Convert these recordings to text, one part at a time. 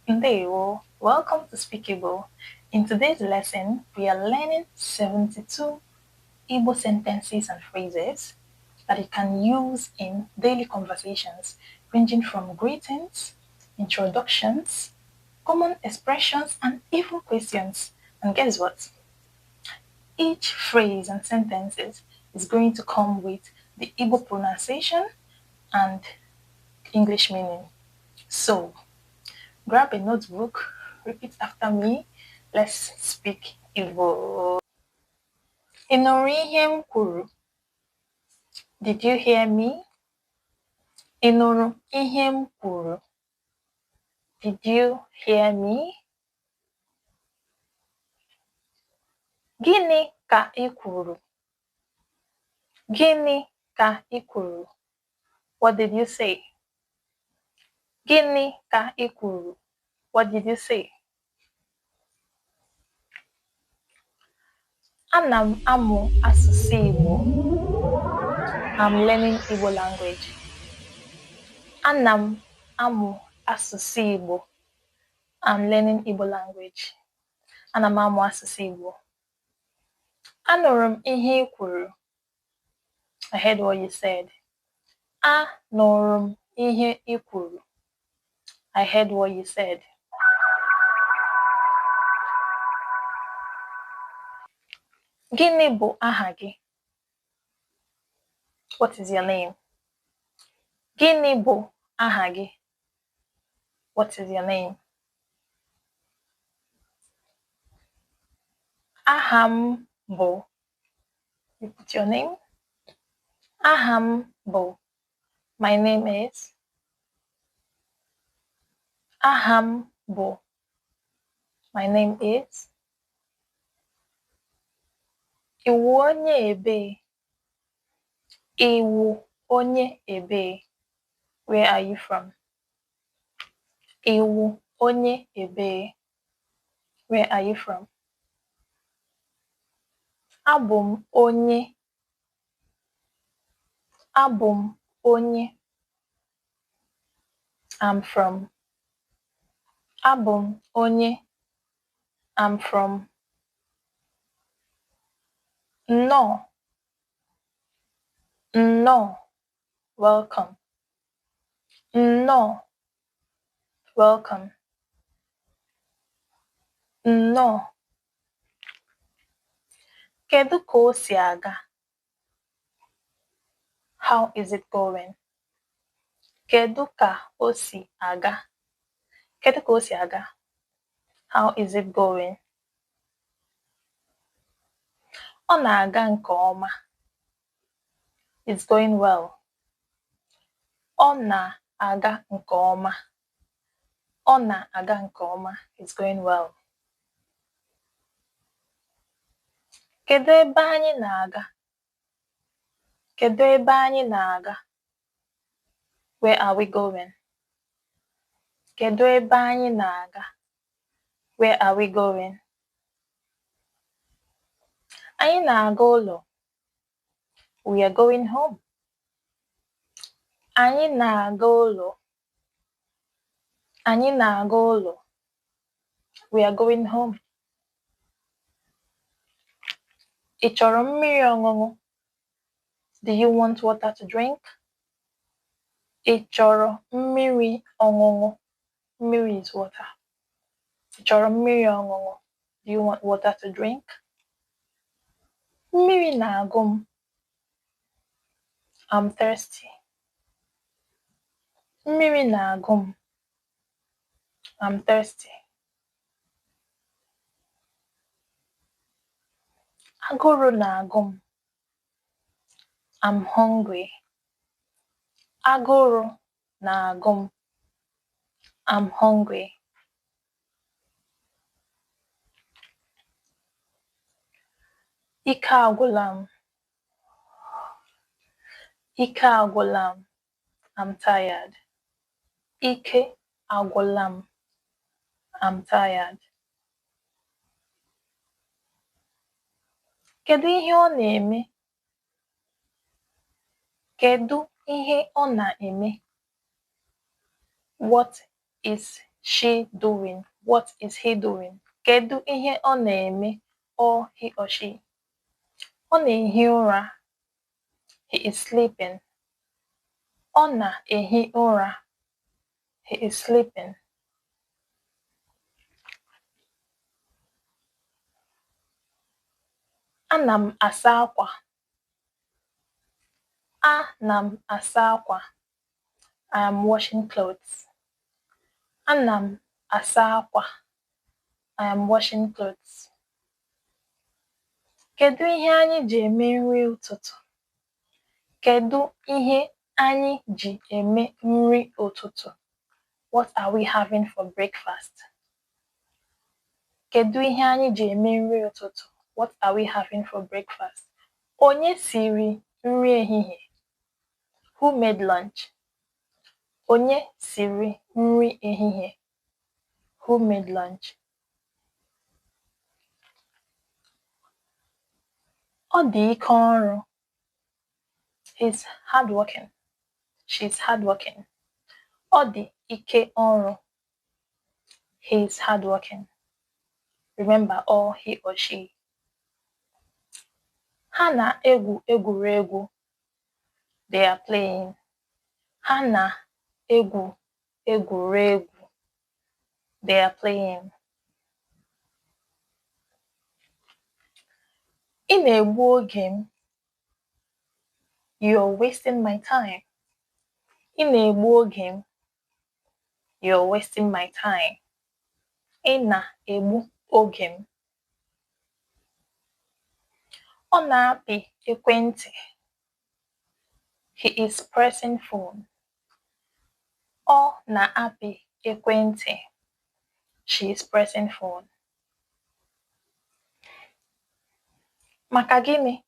Ndewo, welcome to Speak Igbo. In today's lesson, we are learning 72 Igbo sentences and phrases that you can use in daily conversations, ranging from greetings, introductions, common expressions, and even questions. And guess what? Each phrase and sentences is going to come with the Igbo pronunciation and English meaning. So, grab a notebook, repeat after me. Let's speak Igbo. Ị nụrụ ihe m kwuru? Did you hear me? Ị nụrụ ihe m kwuru? Did you hear me? Gịnị ka ị kwuru? Gịnị ka ị kwuru? What did you say? Gịnị ka ị kwuru? What did you say? Ana m amụ asụsụ Igbo. I'm learning Igbo language. Ana m amụ asụsụ Igbo. I'm learning Igbo language. Ana m amụ asụsụ Igbo. Anụrụ m ihe ị kwuru. I heard what you said. Anụrụ m ihe ị kwuru. I heard what you said. Gịnị bụ aha gị? What is your name? Gịnị bụ aha gị? What is your name? Aha m bụ. You put your name. Aha m bụ. My name is. Aha m bụ. My name is. Iwu onye ebee? Iwu onye ebee? Where are you from? Iwu onye ebee? Where are you from? Abụ m onye. Abụ m onye. I'm from. Abụ m onye. I'm from. No. No. Welcome. No. Welcome. No. Kedu ka o si aga? How is it going? Kedu ka o si aga? Kedu ka o si aga? How is it going? Ọ na-aga nke ọma. It's going well. Ọ na-aga nke ọma. Ọ na-aga nke ọma. It's going well. Kedu ebe anyị na-aga? Kedu ebe anyị na-aga? Where are we going? Kedu ebe anyị na-aga? Where are we going? Anyị na-aga ụlọ. We are going home. Anyị na-aga ụlọ. Anyị na-aga ụlọ. We are going home. Ị chọrọ mmiri ọṅụṅụ? Do you want water to drink? Ị chọrọ mmiri ọṅụṅụ? Mmiri is water. Ị chọrọ mmiri ọṅụṅụ? Do you want water to drink? Mmiri na-agụ m. I'm thirsty. Mmiri na-agụ m. I'm thirsty. Agụrụ na-agụ m. I'm hungry. Agụrụ na-agụ m. I'm hungry. Ike agwụla m. Ike agwụla m. I'm tired. Ike agwụla m. I'm tired. Kedu ihe ọ na-eme? Kedu ihe ọ na-eme? What is she doing? What is he doing? Kedu ihe ọ na-eme? Or he or she. Ọ na-ehi ụra. He is sleeping. Ọ na-ehi ụra. He is sleeping. Ana m asa akwa. Ana m asa akwa. I am washing clothes. Ana m asa akwa. I am washing clothes. Kedu ihe anyị ji eme nri ụtụtụ? Kedu ihe anyị ji eme nri ụtụtụ? What are we having for breakfast? Kedu ihe anyị ji eme nri ụtụtụ? What are we having for breakfast? Onye siri nri ehihie? Who made lunch? Onye siri nri ehihie? Who made lunch? Ọ dị ike ọrụ. He's hardworking. She's hardworking. Ọ dị ike ọrụ. He's hardworking. Remember, or he or she. Ha na-egwu egwuregwu. They are playing. Ha na-egwu egwuregwu. They are playing. Ị na-egbu oge m. You're wasting my time. Ị na-egbu oge m. You're wasting my time. Ị na-egbu oge m. Ọ na-apị ekwentị. He is pressing phone. Ọ na-apị ekwentị. She is pressing phone. Maka gịnị?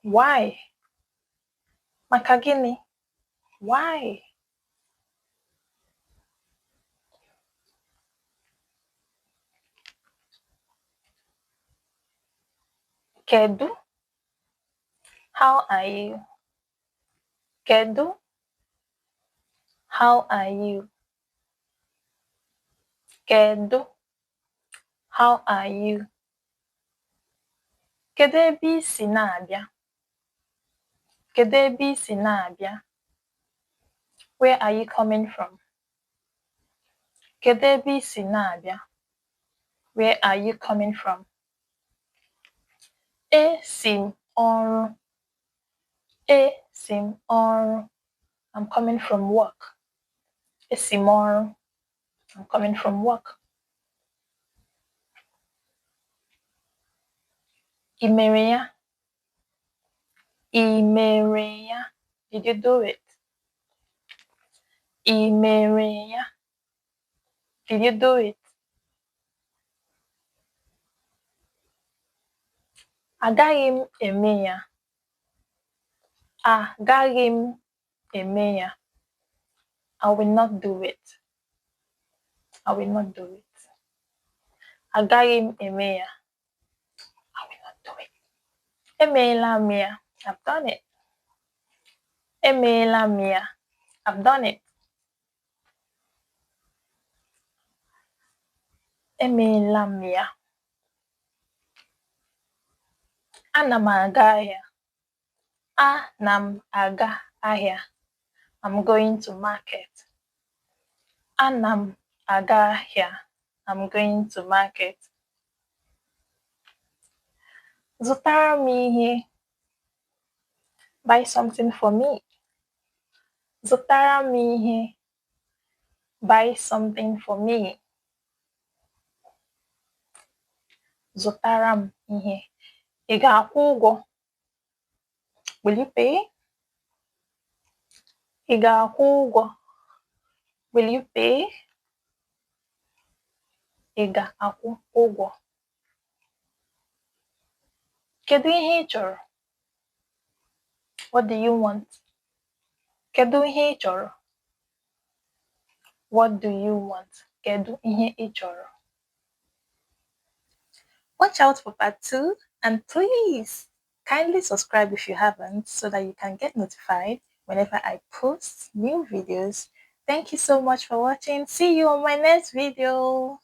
Why? Maka gịnị? Why? Kedu? How are you? Kedu? How are you? Kedu? How are you? Kedu ebe ị si na-abịa? Kedu ebe ị si na-abịa? Where are you coming from? Kedu ebe ị si na-abịa? Where are you coming from? Esi m ọrụ. Esi m ọrụ. I'm coming from work. Esi m ọrụ. I'm coming from work. Ị mere ya? Ị mere ya? Did you do it? Ị mere ya? Did you do it? Agaghị m eme ya. Agaghị m eme ya. I will not do it. I will not do it. Agaghị m eme ya. I will not do it. Emeela m ya. I've done it. Emeela m ya. I've done it. Emeela m ya. Ana m aga ahịa. Ana m aga ahịa. I'm going to market. Ana m aga ahịa. I'm going to market. Zụtara m ihe. Buy something for me. Zụtara m ihe. Buy something for me. Zụtara m ihe. Ị ga-akwụ ụgwọ? Will you pay? Ị ga-akwụ ụgwọ? Will you pay? Ị ga-akwụ ụgwọ? Kedu ihe ị chọrọ? What do you want? Kedu ihe ị chọrọ? What do you want? Kedu ihe ị chọrọ? Watch out for part 2 and please kindly subscribe if you haven't so that you can get notified whenever I post new videos. Thank you so much for watching. See you on my next video.